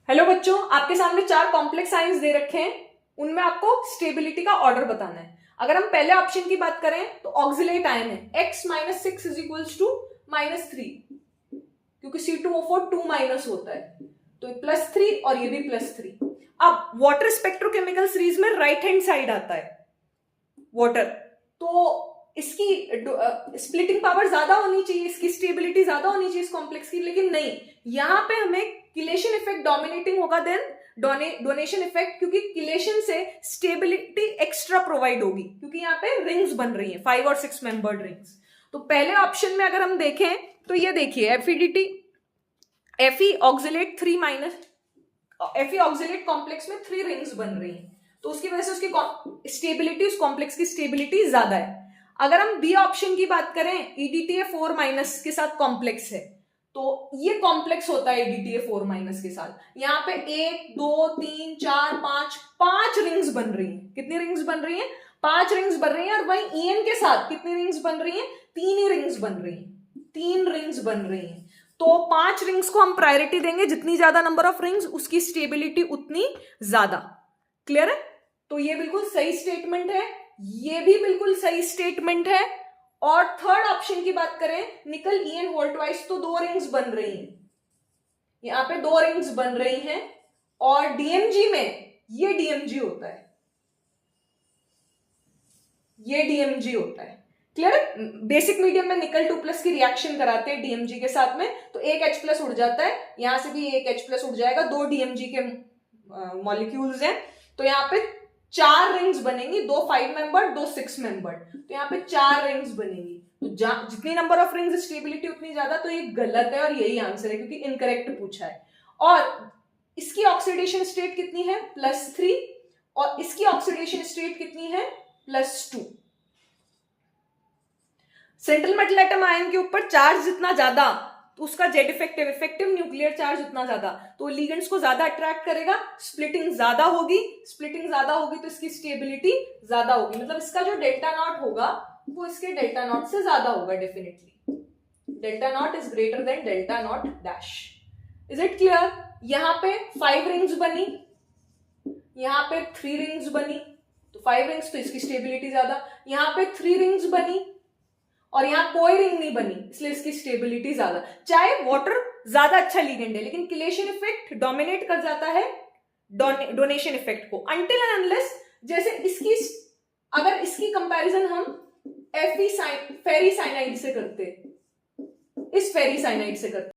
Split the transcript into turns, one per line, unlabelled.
Hello बच्चों, आपके सामने 4 कॉम्प्लेक्स आयंस दे रखे हैं। उनमें आपको स्टेबिलिटी का ऑर्डर बताना है। अगर हम पहले ऑप्शन की बात करें तो ऑक्सिलेट आयन है x minus six is equals to -3, क्योंकि C2O4 2 माइनस होता है तो +3 और ये भी +3। अब वाटर स्पेक्ट्रोकेमिकल सीरीज में राइट हैंड साइड आता है वाटर, तो इसकी स्प्लिटिंग पावर ज्यादा होनी चाहिए, इसकी स्टेबिलिटी ज्यादा होनी चाहिए इस कॉम्प्लेक्स की, लेकिन नहीं, यहां पे हमें किलेशन इफेक्ट डोमिनेटिंग होगा देन डोनेशन इफेक्ट, क्योंकि किलेशन से स्टेबिलिटी एक्स्ट्रा प्रोवाइड होगी, क्योंकि यहाँ पे रिंग्स बन रही हैं 5 और 6 मेंबर्ड रिंग्स। तो पहले ऑप्शन में अगर हम देखें तो ये देखिए FEDT FE oxalate 3 minus FE oxalate complex में 3 रिंग्स बन रही हैं, तो उसकी वजह से उसकी स्टेबिलिटी, उस कॉम्प्लेक्स की स्टेबिलिटी ज्यादा है। अगर हम बी ऑप्शन की बात करें, ईडीटीए 4 माइनस के साथ कॉम्प्लेक्स है, तो ये कॉम्प्लेक्स होता है ईडीटीए 4 माइनस के साथ। यहाँ पे 1 2 3 4 5 रिंग्स बन रही हैं। कितनी रिंग्स बन रही हैं? 5 रिंग्स बन रही हैं। और वहीं ईएन के साथ कितनी रिंग्स बन रही हैं? 3 ही रिंग्स बन रही हैं। 3 रिंग्स बन रही हैं, तो 5 रिंग्स को हम प्रायोरिटी देंगे। जितनी ज्यादा नंबर ऑफ रिंग्स, उसकी स्टेबिलिटी उतनी ज्यादा। क्लियर है? तो ये बिल्कुल सही स्टेटमेंट है, ये भी बिल्कुल सही स्टेटमेंट है। और थर्ड ऑप्शन की बात करें, निकल ईएन वोल्ट वाइज, तो 2 रिंग्स बन रही हैं, यहां पे 2 रिंग्स बन रही हैं। और डीएमजी में ये डीएमजी होता है, ये डीएमजी होता है। क्लियर है? बेसिक मीडियम में निकल 2+ की रिएक्शन कराते हैं डीएमजी के साथ में, तो एक H+ उड़ जाता है, यहां से भी एक H+ उड़ जाएगा। 2 डीएमजी के मॉलिक्यूल्स हैं, तो यहाँ पे 4 रिंग्स बनेंगी, 2 5 मेंबर 2 6 मेंबर, तो यहाँ पे 4 रिंग्स बनेंगी। तो जितनी नंबर ऑफ रिंग्स स्टेबिलिटी उतनी ज्यादा, तो ये गलत है और यही आंसर है, क्योंकि इनकरेक्ट पूछा है। और इसकी ऑक्सीडेशन स्टेट कितनी है? +3, और इसकी ऑक्सीडेशन स्टेट कितनी है? +2। सेंट्रल मेटल एटम आयन के ऊपर चार्ज जितना ज्यादा, तो उसका जेड इफेक्टिव न्यूक्लियर चार्ज उतना ज्यादा, तो लिगेंड्स को ज्यादा अट्रैक्ट करेगा, स्प्लिटिंग ज्यादा होगी तो इसकी स्टेबिलिटी ज्यादा होगी। मतलब इसका जो डेल्टा नॉट होगा वो इसके डेल्टा नॉट से ज्यादा होगा definitely. Delta not is greater than delta not dash. Is it clear? यहां पे 5 रिंग्स बनी, यहां पे 3 रिंग्स बनी, तो 5 रिंग्स, तो इसकी स्टेबिलिटी ज्यादा। यहां पे 3 रिंग्स बनी और यहां कोई रिंग नहीं बनी, इसलिए इसकी स्टेबिलिटी ज्यादा। चाहे वाटर ज्यादा अच्छा लिगेंड है, लेकिन किलेशन इफेक्ट डोमिनेट कर जाता है डोनेशन इफेक्ट को, अनटिल एंड अनलेस, जैसे इसकी, अगर इसकी कंपैरिजन हम फेरी साइनाइड से करते, इस फेरी साइनाइड से करते